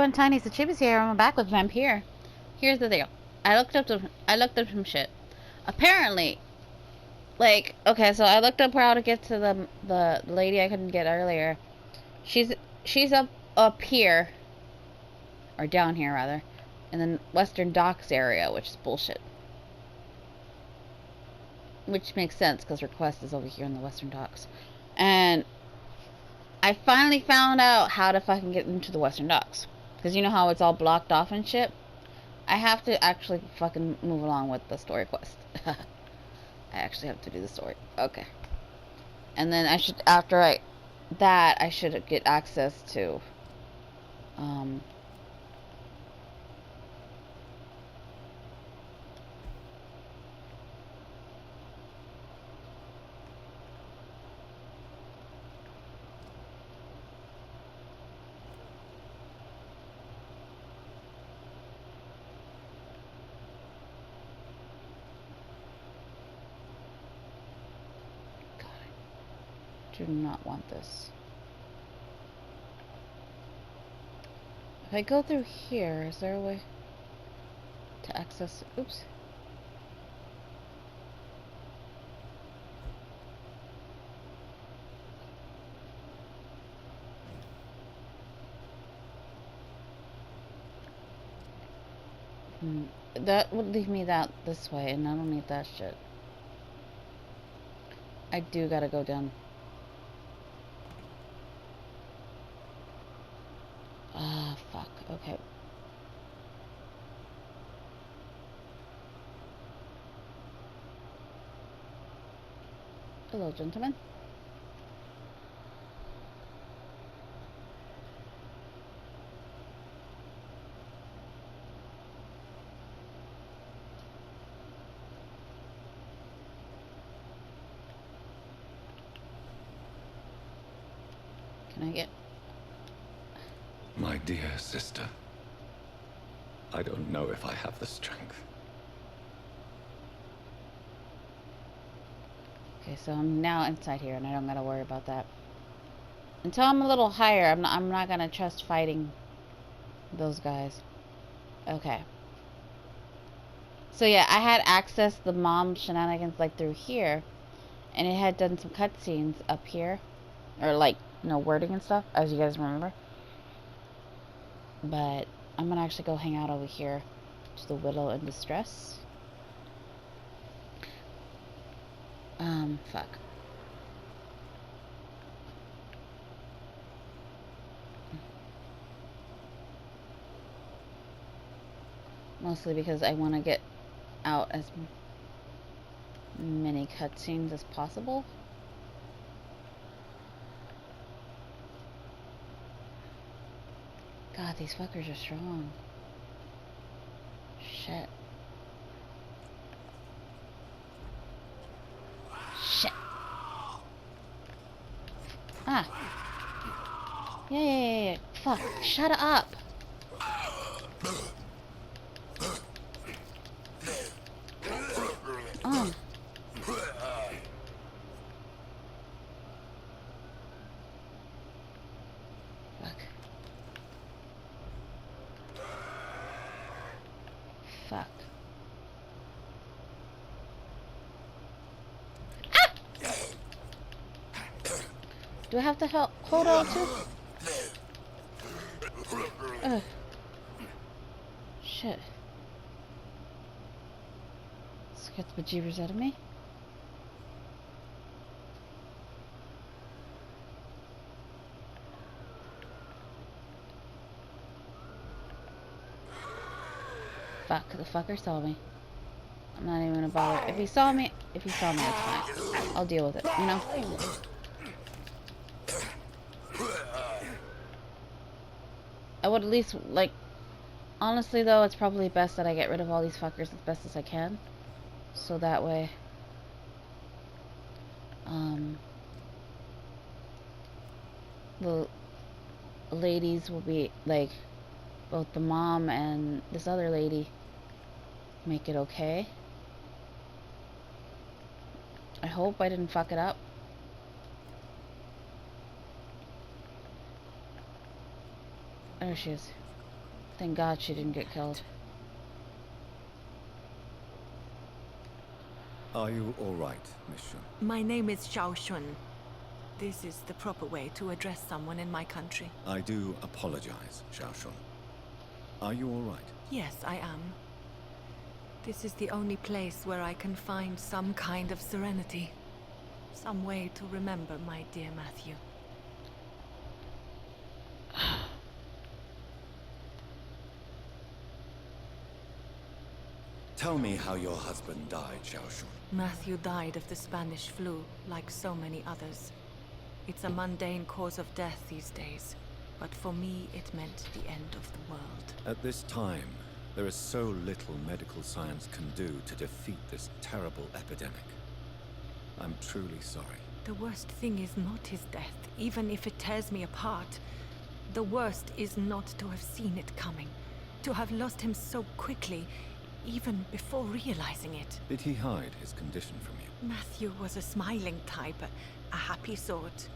everyone, Tiniestofchibis here. I'm back with Vampyr. Here's the deal. I looked up some shit. Apparently, like, okay, so I looked up how to get to the lady I couldn't get earlier. She's up here, or down here rather, in the Western Docks area, which is bullshit. Which makes sense because her quest is over here in the Western Docks, and I finally found out how to fucking get into the Western Docks. Because you know how it's all blocked off and shit? I have to actually fucking move along with the story quest. I actually have to do the story. Okay. And then I should, after I should get access to, do not want this. If I go through here, is there a way to access? Oops. That would leave me this way, and I don't need that shit. I do gotta go down. Ah, fuck. Okay. Hello, gentlemen. Can I get... My dear sister, I don't know if I have the strength. Okay, so I'm now inside here, and I don't gotta worry about that. Until I'm a little higher, I'm not gonna trust fighting those guys. Okay. So yeah, I had access to the mom shenanigans like through here, and it had done some cutscenes up here, or like, you know, wording and stuff, as you guys remember. But I'm gonna actually go hang out over here to the widow in distress. Fuck. Mostly because I want to get out as many cutscenes as possible. God, these fuckers are strong. Shit. Shit. Ah. Yeah. Fuck. Shut up. Fuck. Ah! Do I have to hold on to? Shit. Scared the bejeebers out of me. Fuck, the fucker saw me. I'm not even gonna bother. If he saw me, it's fine. I'll deal with it, you know? I would at least, like... Honestly, though, it's probably best that I get rid of all these fuckers as best as I can. So that way... the ladies will be, like... both the mom and this other lady make it okay. I hope I didn't fuck it up. There she is. Thank God she didn't get killed. Are you all right, Miss Shun? My name is Xiao Shun. This is the proper way to address someone in my country. I do apologize, Xiao Shun. Are you all right? Yes, I am. This is the only place where I can find some kind of serenity. Some way to remember my dear Matthew. Tell me how your husband died, Xiao Shun. Matthew died of the Spanish flu, like so many others. It's a mundane cause of death these days, but for me it meant the end of the world. At this time, there is so little medical science can do to defeat this terrible epidemic. I'm truly sorry. The worst thing is not his death, even if it tears me apart. The worst is not to have seen it coming, to have lost him so quickly, even before realizing it. Did he hide his condition from you? Matthew was a smiling type, a happy sort.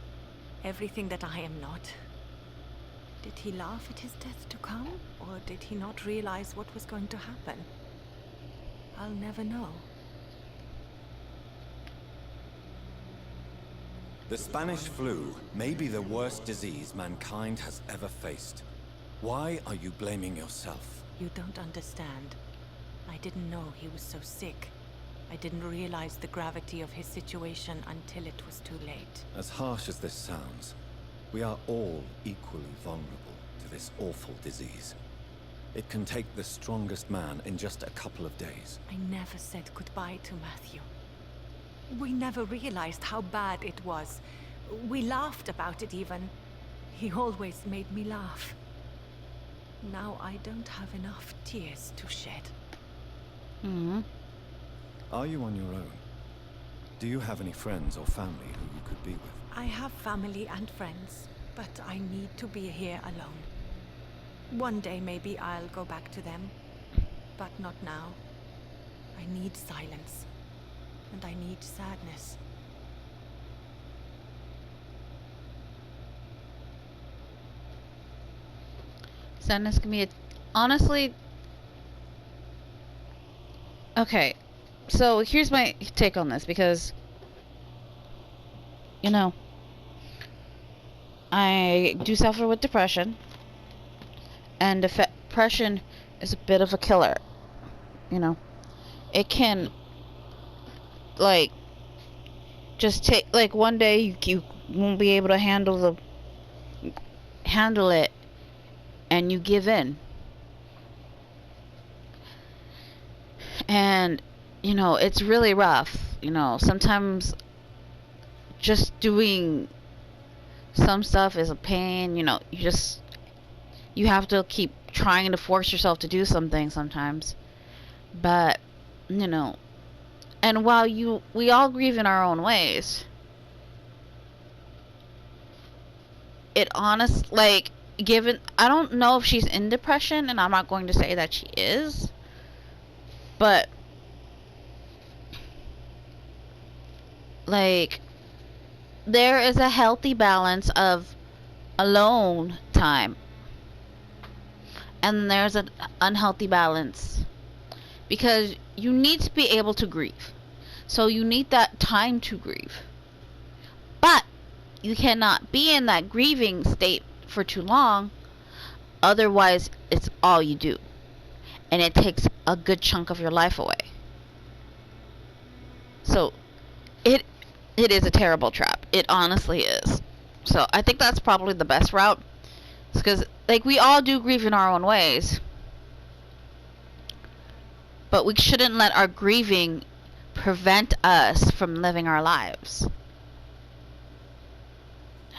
Everything that I am not. Did he laugh at his death to come, or did he not realize what was going to happen? I'll never know. The Spanish flu may be the worst disease mankind has ever faced. Why are you blaming yourself? You don't understand. I didn't know he was so sick. I didn't realize the gravity of his situation until it was too late. As harsh as this sounds, we are all equally vulnerable to this awful disease. It can take the strongest man in just a couple of days. I never said goodbye to Matthew. We never realized how bad it was. We laughed about it even. He always made me laugh. Now I don't have enough tears to shed. Mm-hmm. Are you on your own? Do you have any friends or family who you could be with? I have family and friends, but I need to be here alone. One day maybe I'll go back to them, but not now. I need silence, and I need sadness. Sadness can be honestly... Okay, so here's my take on this, because, you know, I do suffer with depression, and depression is a bit of a killer, you know. It can, like, just take, like, one day you won't be able to handle it, and you give in. And, you know, it's really rough. You know, sometimes just doing some stuff is a pain. You know, you have to keep trying to force yourself to do something sometimes. But, you know, and while we all grieve in our own ways, like, I don't know if she's in depression, and I'm not going to say that she is. But, like, there is a healthy balance of alone time. And there's an unhealthy balance. Because you need to be able to grieve. So you need that time to grieve. But you cannot be in that grieving state for too long. Otherwise, it's all you do. And it takes a good chunk of your life away. So, it is a terrible trap. It honestly is. So, I think that's probably the best route. Because, like, we all do grieve in our own ways. But we shouldn't let our grieving prevent us from living our lives.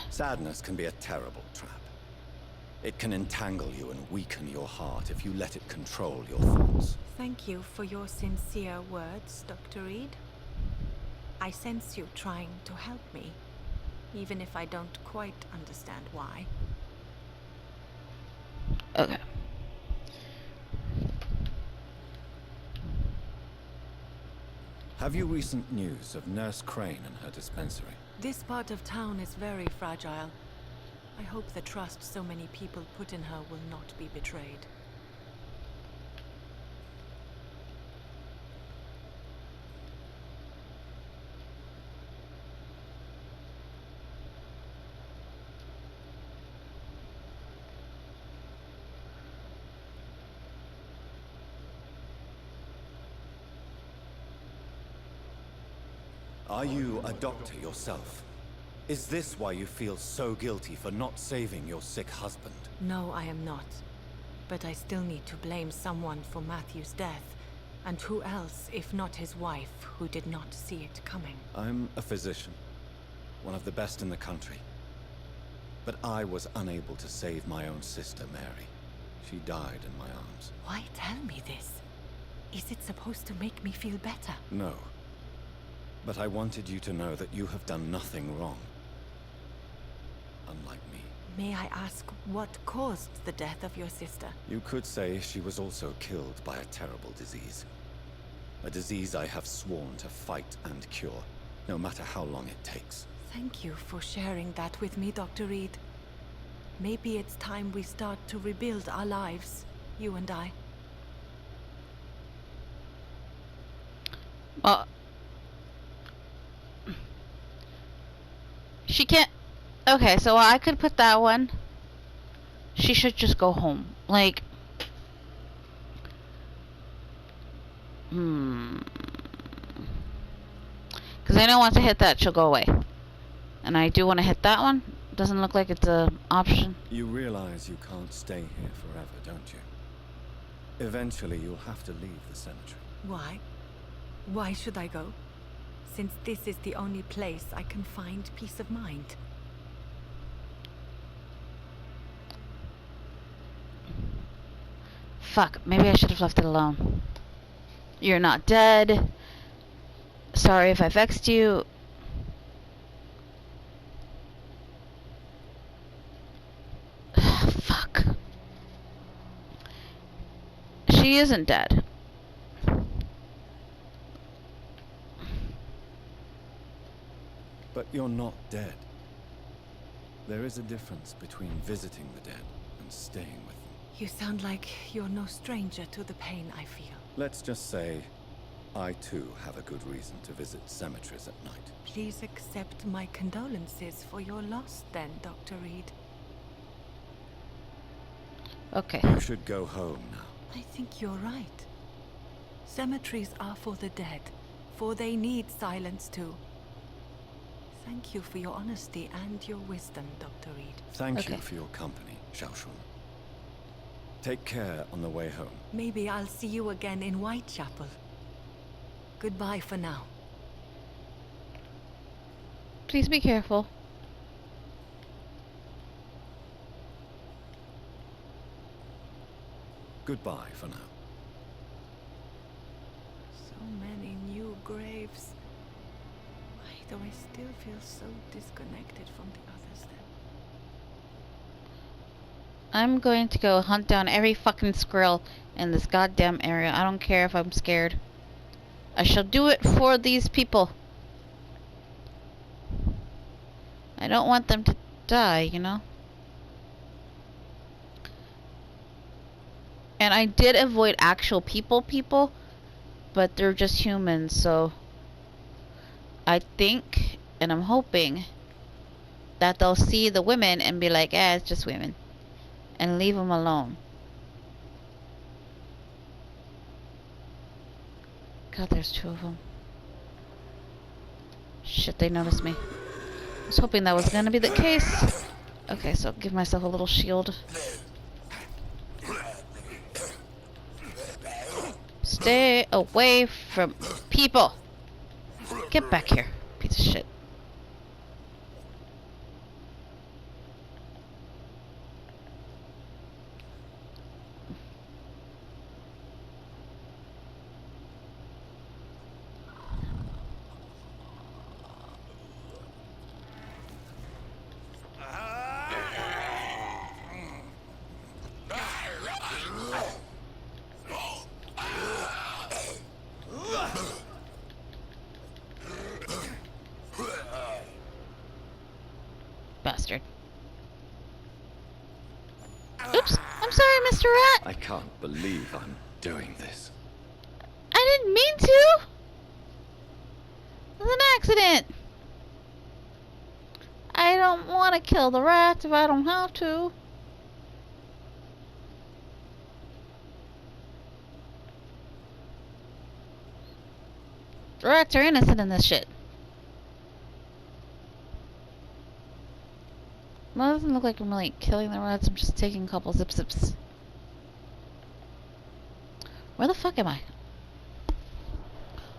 Sadness can be a terrible trap. It can entangle you and weaken your heart if you let it control your thoughts. Thank you for your sincere words, Dr. Reed. I sense you trying to help me, even if I don't quite understand why. Okay. Have you recent news of Nurse Crane and her dispensary? This part of town is very fragile. I hope the trust so many people put in her will not be betrayed. Are you a doctor yourself? Is this why you feel so guilty for not saving your sick husband? No, I am not. But I still need to blame someone for Matthew's death. And who else, if not his wife, who did not see it coming? I'm a physician, one of the best in the country. But I was unable to save my own sister, Mary. She died in my arms. Why tell me this? Is it supposed to make me feel better? No. But I wanted you to know that you have done nothing wrong. Unlike me. May I ask what caused the death of your sister? You could say she was also killed by a terrible disease. A disease I have sworn to fight and cure, no matter how long it takes. Thank you for sharing that with me, Dr. Reed. Maybe it's time we start to rebuild our lives, you and I. Well, she can't. Okay, so I could put that one. She should just go home. Like, because I know once I hit that, she'll go away. And I do want to hit that one. Doesn't look like it's an option. You realize you can't stay here forever, don't you? Eventually, you'll have to leave the cemetery. Why? Why should I go? Since this is the only place I can find peace of mind. Fuck, maybe I should have left it alone. You're not dead. Sorry if I vexed you. Fuck. She isn't dead. But you're not dead. There is a difference between visiting the dead and staying with them. You sound like you're no stranger to the pain I feel. Let's just say, I too have a good reason to visit cemeteries at night. Please accept my condolences for your loss then, Dr. Reed. Okay. You should go home now. I think you're right. Cemeteries are for the dead, for they need silence too. Thank you for your honesty and your wisdom, Dr. Reed. Thank you for your company, Xiaoshun. Take care on the way home. Maybe I'll see you again in Whitechapel. Goodbye for now. Please be careful. Goodbye for now. So many new graves. Why do I still feel so disconnected from the others then? I'm going to go hunt down every fucking squirrel in this goddamn area. I don't care if I'm scared. I shall do it for these people. I don't want them to die, you know? And I did avoid actual people, but they're just humans, so I think, and I'm hoping, that they'll see the women and be like, eh, it's just women. And leave them alone. God, there's two of them. Shit, they noticed me. I was hoping that was gonna be the case. Okay, so give myself a little shield. Stay away from people. Get back here, piece of shit. Bastard. Oops, I'm sorry, Mr. Rat. I can't believe I'm doing this. I didn't mean to. It was an accident. I don't want to kill the rats if I don't have to. The rats are innocent in this shit. Doesn't look like I'm really killing the rats. I'm just taking a couple zips. Where the fuck am I?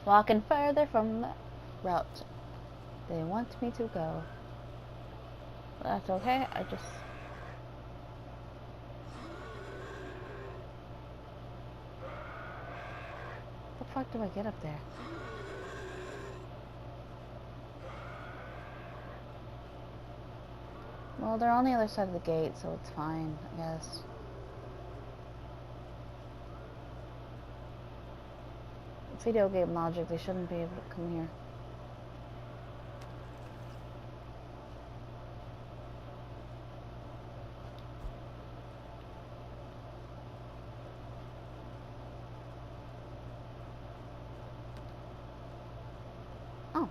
Walking further from the route they want me to go. That's okay. I just... How the fuck do I get up there? Well, they're on the other side of the gate, so it's fine, I guess. Video game logic, they shouldn't be able to come here. Oh.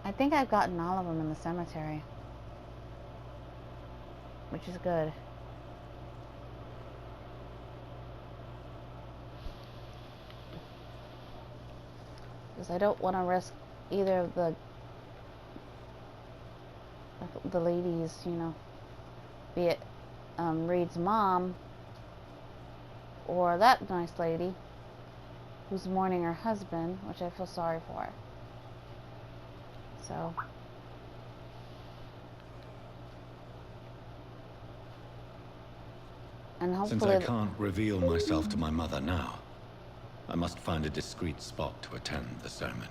I think I've gotten all of them in the cemetery, which is good. Because I don't want to risk either of the ladies, you know, be it Reed's mom or that nice lady who's mourning her husband, which I feel sorry for. So, and hopefully... Since I can't reveal myself to my mother now, I must find a discreet spot to attend the ceremony.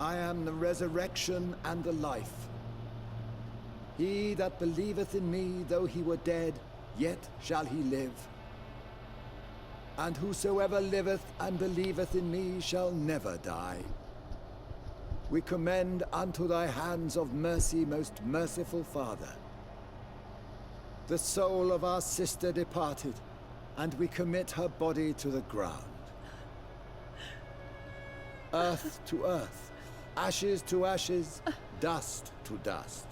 I am the resurrection and the life. He that believeth in me, though he were dead, yet shall he live. And whosoever liveth and believeth in me shall never die. We commend unto thy hands of mercy, most merciful Father, the soul of our sister departed, and we commit her body to the ground. Earth to earth, ashes to ashes, dust to dust.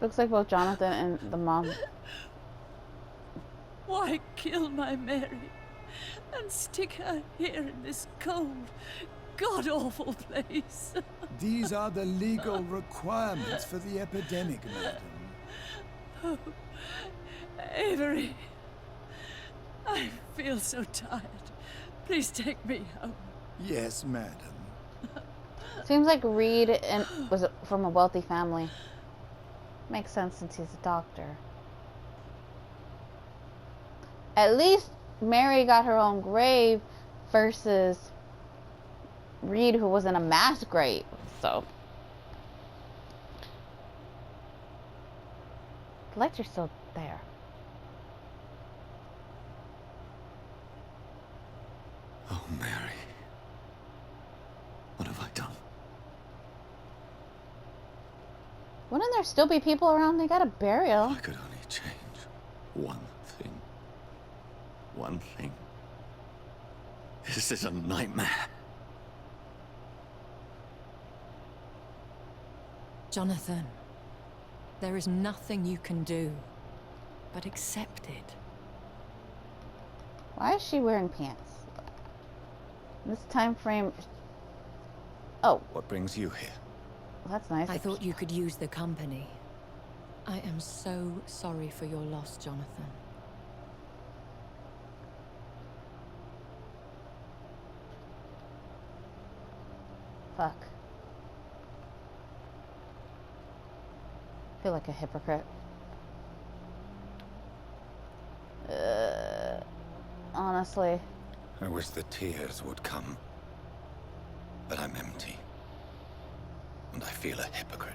Looks like both Jonathan and the mom. Why kill my Mary and stick her here in this cold, god-awful place? These are the legal requirements for the epidemic, madam. Oh, Avery, I feel so tired. Please take me home. Yes, madam. Seems like Reed was from a wealthy family. Makes sense since he's a doctor. At least Mary got her own grave versus Reed, who was in a mass grave. So the lights are still there. Oh, Mary. What have I done? Wouldn't there still be people around? They got a burial. I could only change one thing. One thing. This is a nightmare. Jonathan, there is nothing you can do but accept it. Why is she wearing pants? This time frame. Oh, What brings you here? that's nice. I thought you could use the company. I am so sorry for your loss, Jonathan. Fuck. I feel like a hypocrite. Honestly. I wish the tears would come. But I'm empty. And I feel a hypocrite.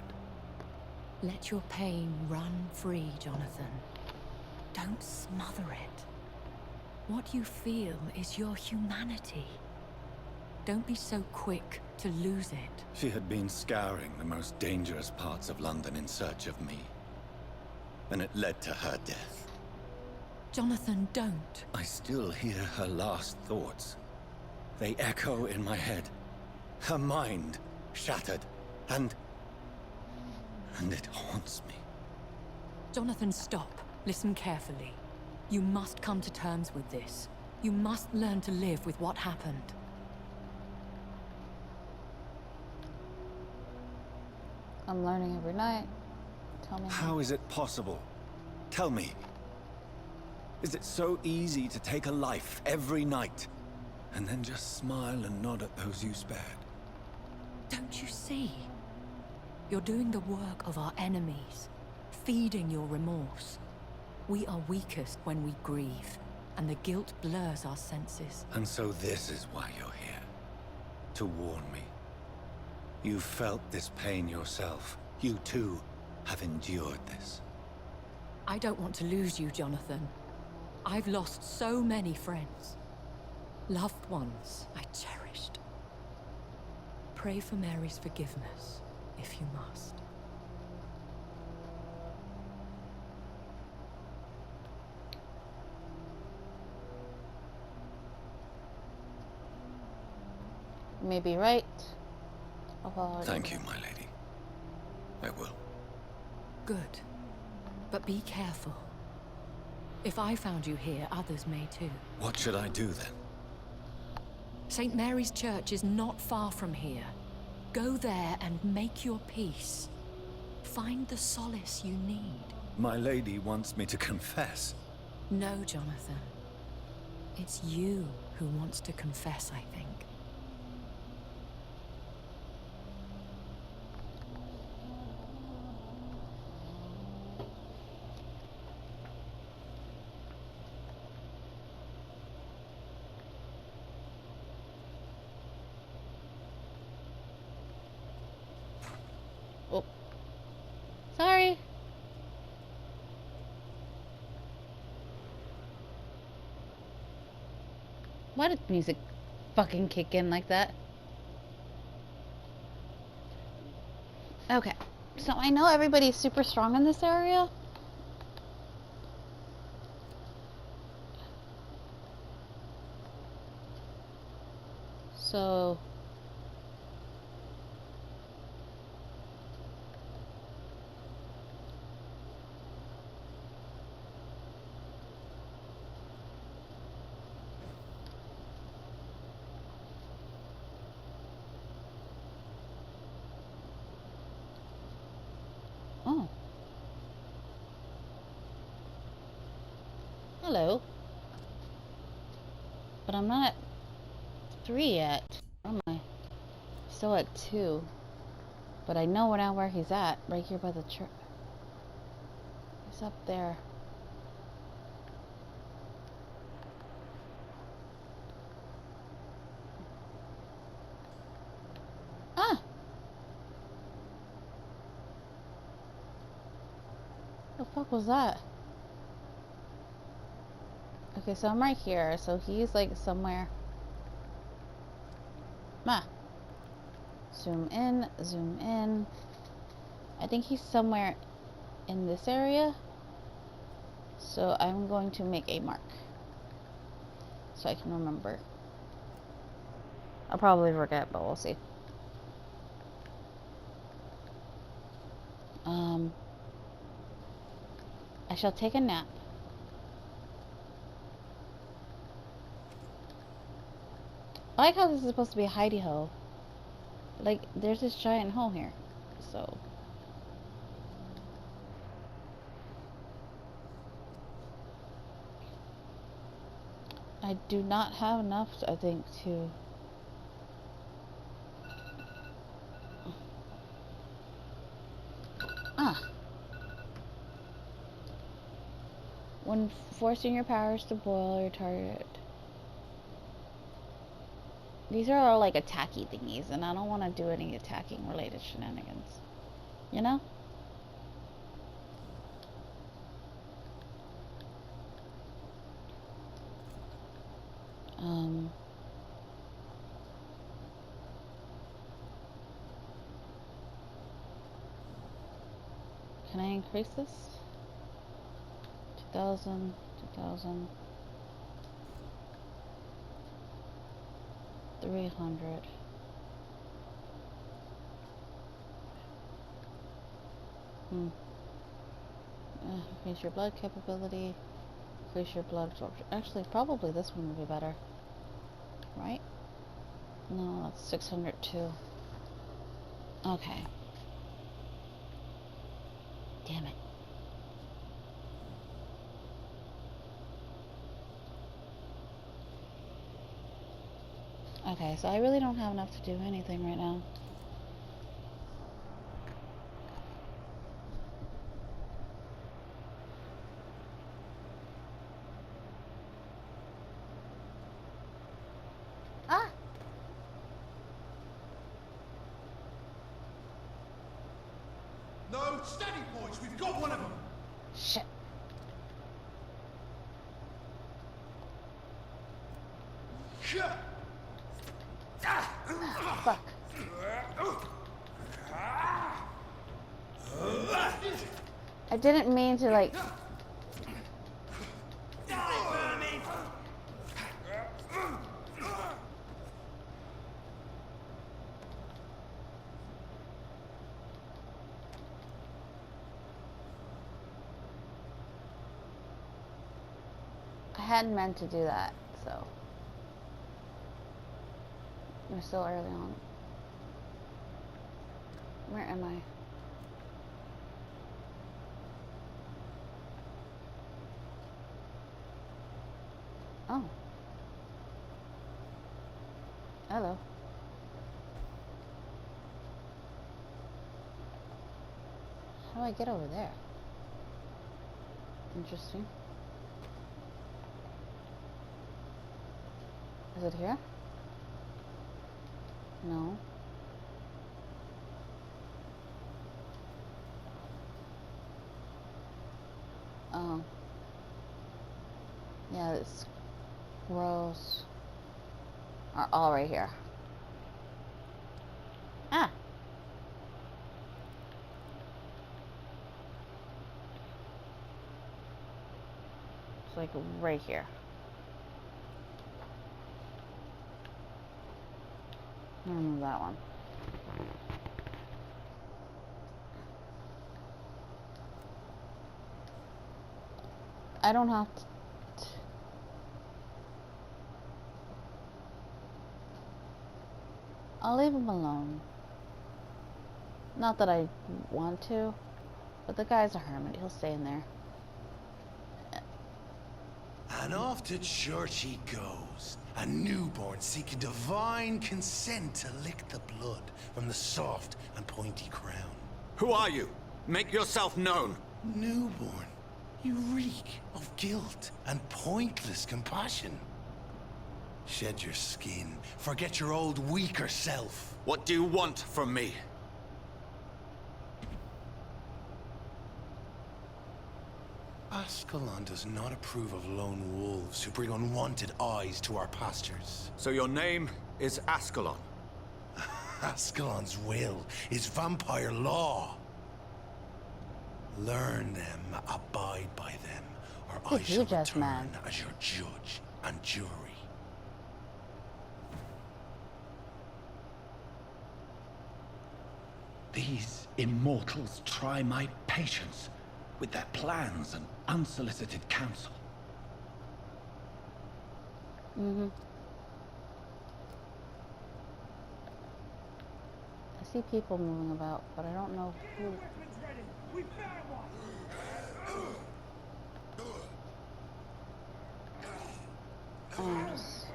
Let your pain run free, Jonathan. Don't smother it. What you feel is your humanity. Don't be so quick to lose it. She had been scouring the most dangerous parts of London in search of me. And it led to her death. Jonathan, don't. I still hear her last thoughts. They echo in my head. Her mind shattered, and it haunts me. Jonathan, stop. Listen carefully. You must come to terms with this. You must learn to live with what happened. I'm learning every night. Tell me How is it possible? Tell me. Is it so easy to take a life every night, and then just smile and nod at those you spared? Don't you see? You're doing the work of our enemies, feeding your remorse. We are weakest when we grieve, and the guilt blurs our senses. And so this is why you're here. To warn me. You've felt this pain yourself. You too have endured this. I don't want to lose you, Jonathan. I've lost so many friends. Loved ones I cherished. Pray for Mary's forgiveness, if you must. You may be right. Apologies. Thank you, my lady. I will. Good. But be careful. If I found you here, others may too. What should I do then? St. Mary's Church is not far from here. Go there and make your peace. Find the solace you need. My lady wants me to confess. No, Jonathan. It's you who wants to confess, I think. Oh. Sorry. Why did music fucking kick in like that? Okay. So I know everybody's super strong in this area. So oh. Hello. But I'm not at 3 yet. Where am I? Still at 2. But I know now where he's at. Right here by the church. He's up there. Ah! The fuck was that? Okay, so I'm right here. So he's like somewhere. Ah. Zoom in, zoom in. I think he's somewhere in this area. So I'm going to make a mark. So I can remember. I'll probably forget, but we'll see. I shall take a nap. I like how this is supposed to be a hidey hole. Like, there's this giant hole here. So. I do not have enough, I think, to. Ah. When forcing your powers to boil your target. These are all like attacky thingies, and I don't want to do any attacking related shenanigans. You know? Um, can I increase this? 2,000, 2,000, 300. Increase your blood capability. Increase your blood absorption. Actually, probably this one would be better. Right? No, that's 602. Okay. Damn it. Okay, so I really don't have enough to do anything right now. Ah! No, steady, boys. We've got one of them. Shit. Fuck. I didn't mean to, like... I hadn't meant to do that, so... We're still early on. Where am I? Oh. Hello. How do I get over there? Interesting. Is it here? No. Oh. Yeah, it's gross. Are all right here. Ah. It's like right here. I'll remove that one. I don't have to... I'll leave him alone. Not that I want to, but the guy's a hermit. He'll stay in there. And off to church he goes. A newborn seeking divine consent to lick the blood from the soft and pointy crown. Who are you? Make yourself known. Newborn, you reek of guilt and pointless compassion. Shed your skin. Forget your old, weaker self. What do you want from me? Ascalon does not approve of lone wolves who bring unwanted eyes to our pastures. So your name is Ascalon. Ascalon's will is vampire law. Learn them, abide by them, or I shall just, return man? as your judge and jury. These immortals try my patience with their plans and unsolicited counsel. Mm-hmm. I see people moving about, but I don't know who. Oh, just...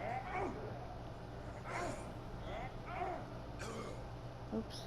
Oops.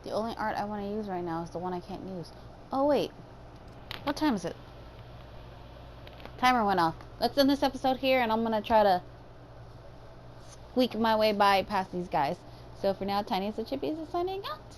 The only art I want to use right now is the one I can't use. Oh, wait. What time is it? Timer went off. Let's end this episode here, and I'm going to try to squeak my way by past these guys. So for now, Tiniestofchibis is signing out.